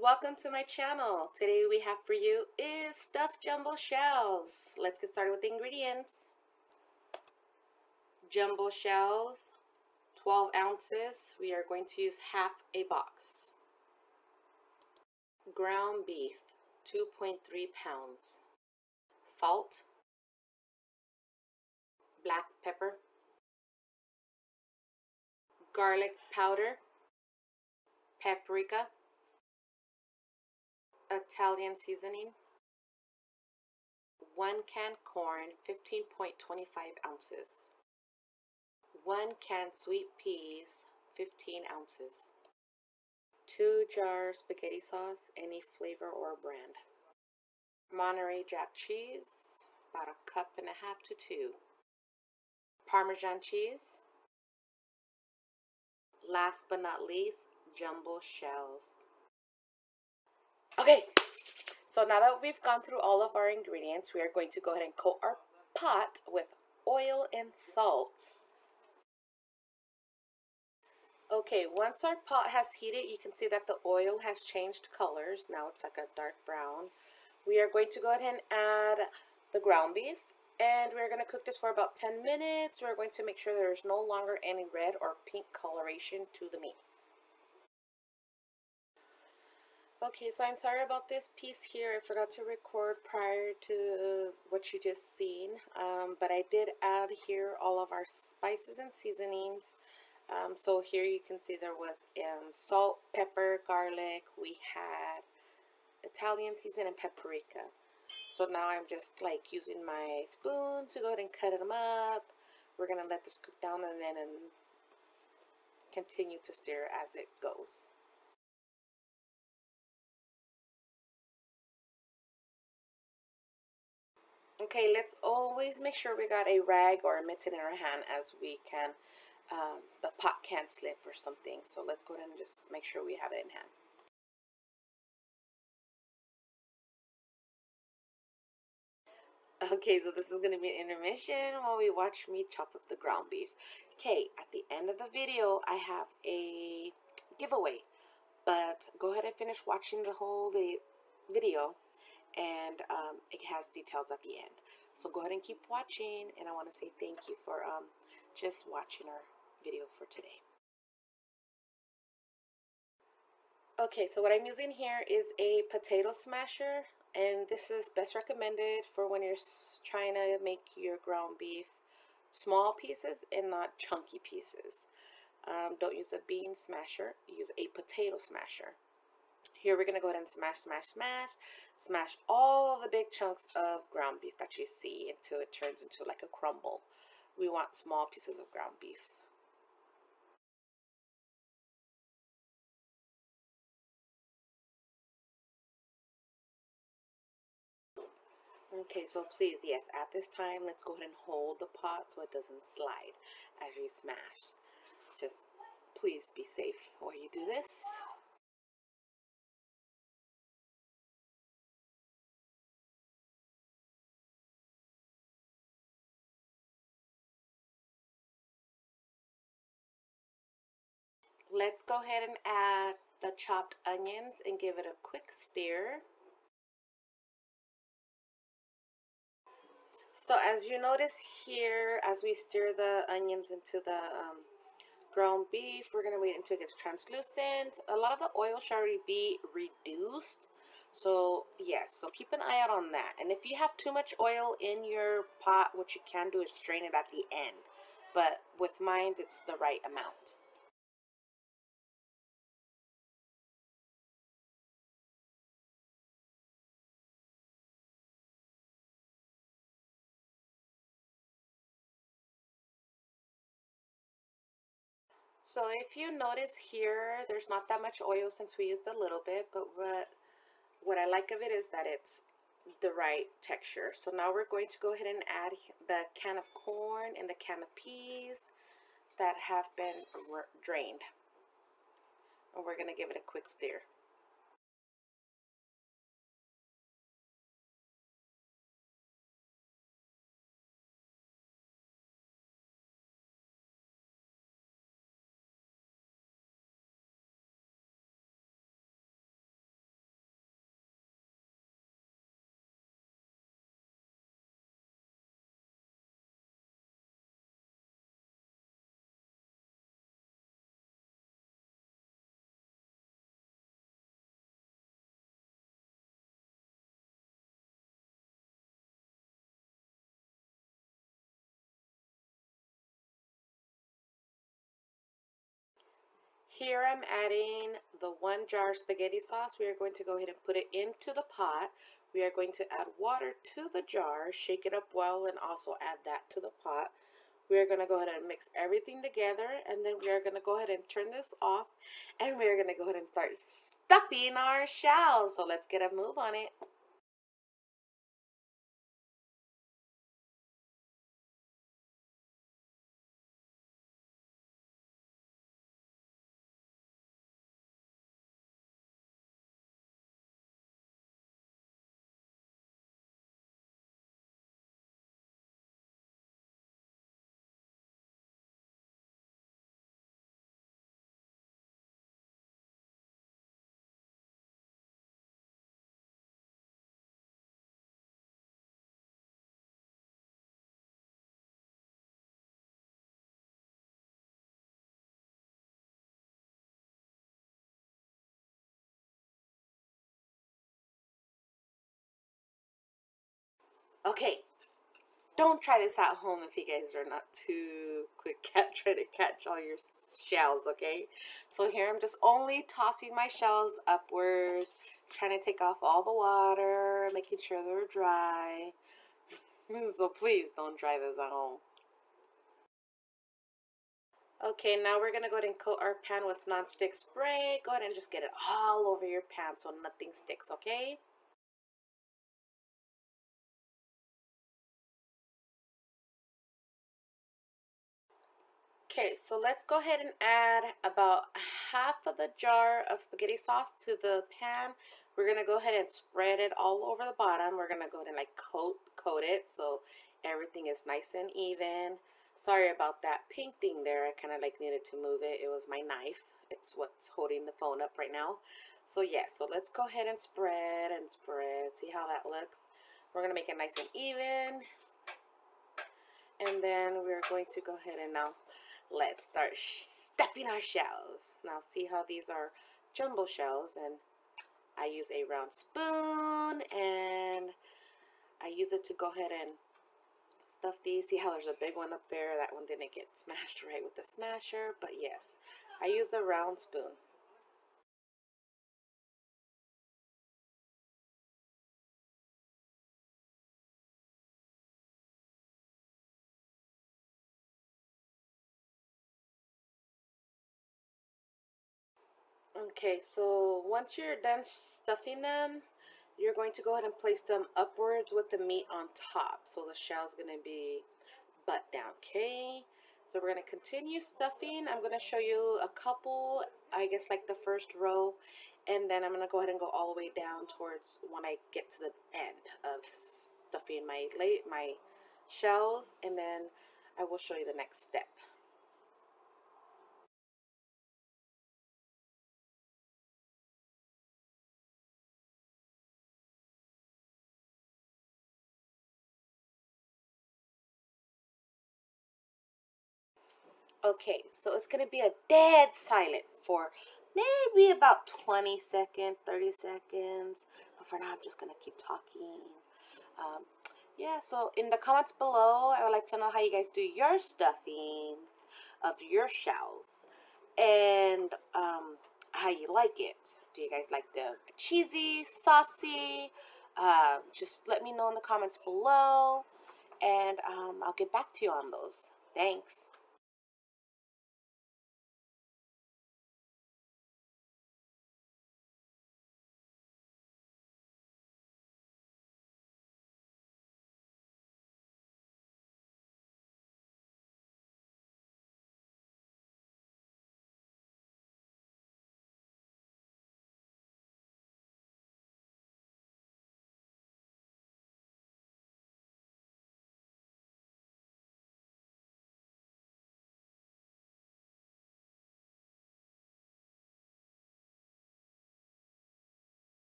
Welcome to my channel. Today we have for you is stuffed jumbo shells. Let's get started with the ingredients. Jumbo shells, 12 ounces. We are going to use half a box. Ground beef, 2.3 pounds. Salt, black pepper, garlic powder, paprika, Italian seasoning, 1 can corn, 15.25 ounces. 1 can sweet peas, 15 ounces. 2 jars spaghetti sauce, any flavor or brand. Monterey Jack cheese, about 1.5 cups to 2. Parmesan cheese. Last but not least, jumbo shells. Okay, so now that we've gone through all of our ingredients, we are going to go ahead and coat our pot with oil and salt. Okay, once our pot has heated, you can see that the oil has changed colors. Now it's like a dark brown. We are going to go ahead and add the ground beef, and we're going to cook this for about 10 minutes. We're going to make sure there's no longer any red or pink coloration to the meat. Okay, so I'm sorry about this piece here. I forgot to record prior to what you just seen, but I did add here all of our spices and seasonings. So here you can see there was salt, pepper, garlic. We had Italian seasoning and paprika. So now I'm just like using my spoon to go ahead and cut them up. We're going to let this cook down and then continue to stir as it goes. Okay, let's always make sure we got a rag or a mitten in our hand as we can, the pot can't slip or something. So let's go ahead and just make sure we have it in hand. Okay, so this is going to be an intermission while we watch me chop up the ground beef. Okay, at the end of the video, I have a giveaway. But go ahead and finish watching the whole video and it has details at the end. So go ahead and keep watching, and I want to say thank you for just watching our video for today. Okay, so what I'm using here is a potato smasher, and this is best recommended for when you're trying to make your ground beef small pieces and not chunky pieces. Don't use a bean smasher, use a potato smasher. Here we're going to go ahead and smash all the big chunks of ground beef that you see until it turns into like a crumble. We want small pieces of ground beef. Okay, so please, yes, at this time, let's go ahead and hold the pot so it doesn't slide as you smash. Just please be safe while you do this. Let's go ahead and add the chopped onions and give it a quick stir. So as you notice here, as we stir the onions into the ground beef, we're going to wait until it gets translucent. A lot of the oil should already be reduced. So yes, so keep an eye out on that. And if you have too much oil in your pot, what you can do is strain it at the end. But with mine, it's the right amount. So if you notice here, there's not that much oil since we used a little bit, but what I like of it is that it's the right texture. So now we're going to go ahead and add the can of corn and the can of peas that have been drained. And we're going to give it a quick stir. Here I'm adding the 1 jar spaghetti sauce. We are going to go ahead and put it into the pot. We are going to add water to the jar, shake it up well, and also add that to the pot. We are going to go ahead and mix everything together, and then we are going to go ahead and turn this off, and we are going to go ahead and start stuffing our shells. So let's get a move on it. Okay, don't try this at home if you guys are not too quick at trying to catch all your shells, okay? So here I'm just only tossing my shells upwards, trying to take off all the water, making sure they're dry. So please don't try this at home. Okay, now we're gonna go ahead and coat our pan with non-stick spray. Go ahead and just get it all over your pan so nothing sticks, okay? Okay, so let's go ahead and add about half of the jar of spaghetti sauce to the pan. We're gonna go ahead and spread it all over the bottom. We're gonna go ahead and like coat it so everything is nice and even. Sorry about that pink thing there. I kind of like needed to move it. It was my knife. It's what's holding the phone up right now. So yeah, so let's go ahead and spread and spread. See how that looks? We're gonna make it nice and even. And then we're going to go ahead and now let's start stuffing our shells. Now see how these are jumbo shells, and I use a round spoon and I use it to go ahead and stuff these. See how there's a big one up there? That one didn't get smashed right with the smasher, but yes, I use a round spoon. Okay, so once you're done stuffing them, you're going to go ahead and place them upwards with the meat on top. So the shell's going to be butt down, okay? So we're going to continue stuffing. I'm going to show you a couple, I guess like the first row, and then I'm going to go ahead and go all the way down towards when I get to the end of stuffing my shells, and then I will show you the next step. Okay, so it's going to be a dead silent for maybe about 20 seconds, 30 seconds. But for now, I'm just going to keep talking. Um, yeah, so in the comments below, I would like to know how you guys do your stuffing of your shells and how you like it. Do you guys like the cheesy, saucy? Just let me know in the comments below, and I'll get back to you on those. Thanks.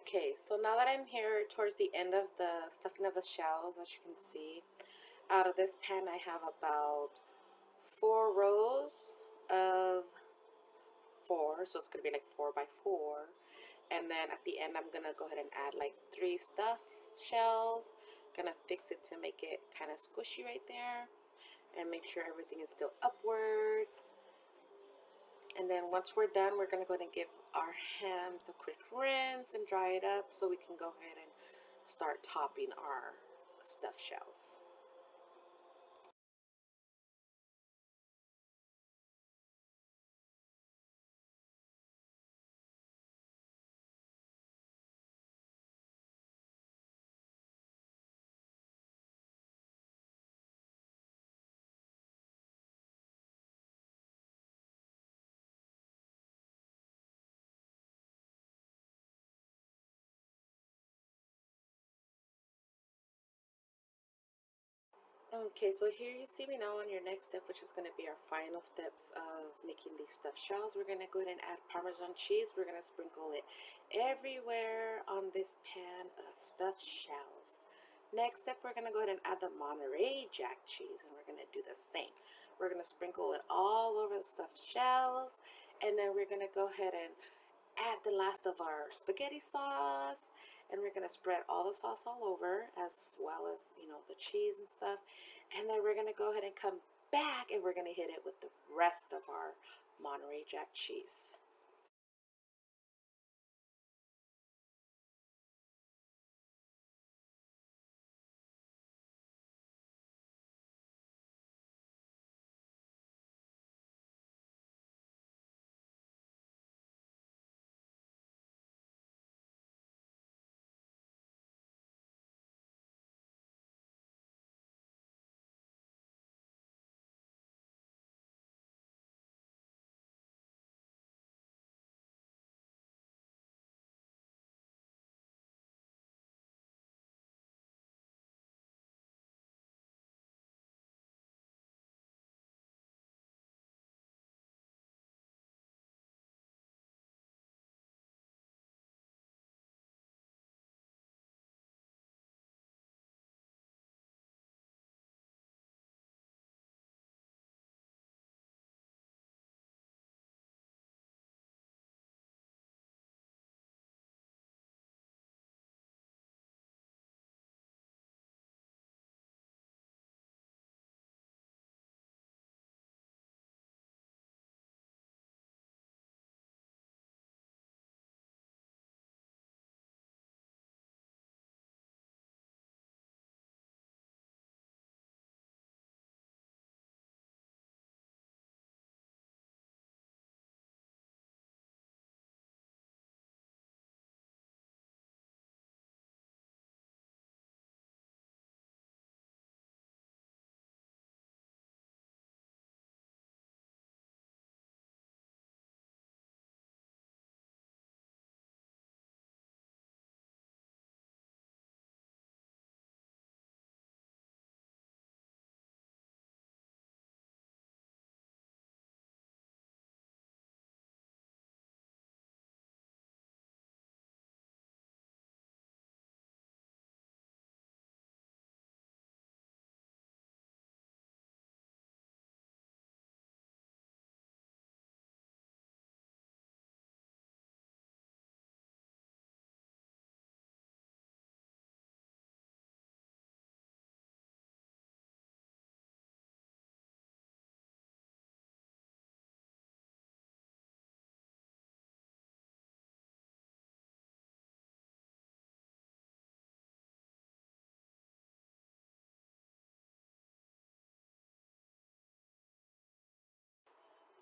Okay, so now that I'm here towards the end of the stuffing of the shells, as you can see, out of this pan I have about 4 rows of 4, so it's gonna be like 4 by 4. And then at the end I'm gonna go ahead and add like 3 stuffed shells. Gonna fix it to make it kind of squishy right there, and make sure everything is still upwards. And then once we're done, we're gonna go ahead and give our hands a quick rinse and dry it up so we can go ahead and start topping our stuffed shells. Okay, so here you see me now on your next step, which is going to be our final steps of making these stuffed shells. We're going to go ahead and add Parmesan cheese. We're going to sprinkle it everywhere on this pan of stuffed shells. Next step, we're going to go ahead and add the Monterey Jack cheese, and we're going to do the same. We're going to sprinkle it all over the stuffed shells, and then we're going to go ahead and add the last of our spaghetti sauce, and we're gonna spread all the sauce all over, as well as, you know, the cheese and stuff. And then we're gonna go ahead and come back and we're gonna hit it with the rest of our Monterey Jack cheese.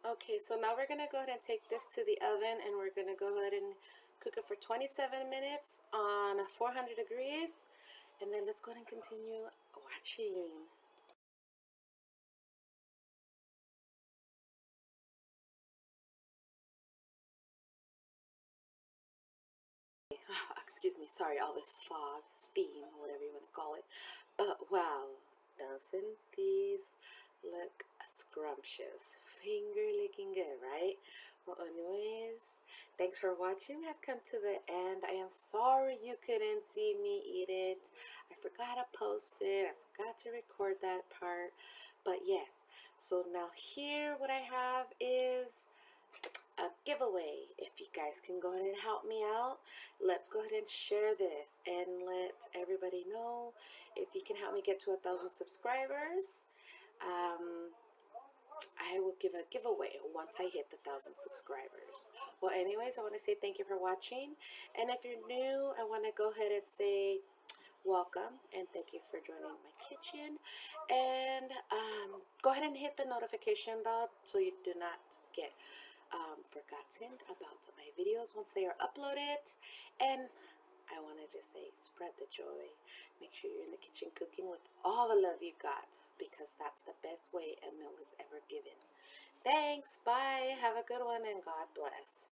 Okay, so now we're gonna go ahead and take this to the oven, and we're gonna go ahead and cook it for 27 minutes on 400 degrees. And then let's go ahead and continue watching. Excuse me, sorry, all this fog, steam, whatever you want to call it. But wow, doesn't these look scrumptious? finger licking good, right? Well, anyways, thanks for watching. We have come to the end. I am sorry you couldn't see me eat it. I forgot to post it. I forgot to record that part. But yes, so now here what I have is a giveaway. If you guys can go ahead and help me out, let's go ahead and share this and let everybody know. If you can help me get to 1,000 subscribers, um, I will give a giveaway once I hit the 1,000 subscribers. Well, anyways, I want to say thank you for watching. And if you're new, I want to go ahead and say welcome and thank you for joining my kitchen. And go ahead and hit the notification bell so you do not get forgotten about my videos once they are uploaded. And I want to just say spread the joy. Make sure you're in the kitchen cooking with all the love you got, because that's the best way a meal is ever given. Thanks. Bye. Have a good one and God bless.